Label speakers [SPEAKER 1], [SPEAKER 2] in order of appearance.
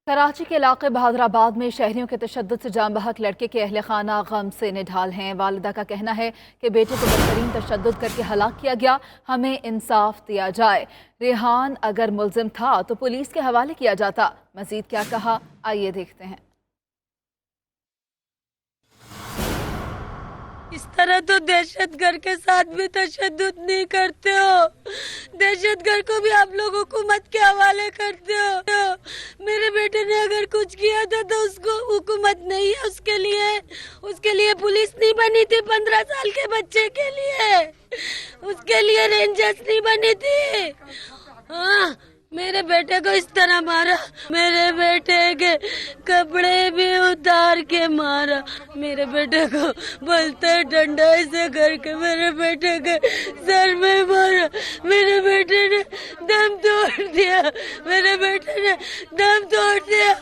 [SPEAKER 1] کراچی کے علاقے بہادرآباد میں شہریوں کے تشدد سے جاں بحق لڑکے کے اہل خانہ غم سے نڈھال ہیں۔ والدہ کا کہنا ہے کہ بیٹے کو بدترین تشدد کر کے ہلاک کیا گیا، ہمیں انصاف دیا جائے۔ ریحان اگر ملزم تھا تو پولیس کے حوالے کیا جاتا۔ مزید کیا کہا، آئیے دیکھتے ہیں۔
[SPEAKER 2] اس طرح تو دہشت گرد کے ساتھ بھی تشدد نہیں کرتے ہو، دہشت گرد کو بھی آپ لوگ حکومت کے حوالے کرتے ہو۔ میرے بیٹے نے اگر کچھ کیا تھا تو اس کو حکومت نہیں ہے، اس کے لیے پولیس نہیں بنی تھی 15 سال کے بچے کے لیے، اس کے لیے رینجرز نہیں بنی تھی۔ ہاں، میرے بیٹے کو اس طرح مارا، میرے بیٹے کے کپڑے بھی اتار کے مارا، میرے بیٹے کو بولتے ڈنڈا سے کر کے میرے بیٹے کے سر میں مارا، میرے بیٹے نے دم توڑ دیا، میرے بیٹے نے دم توڑ دیا۔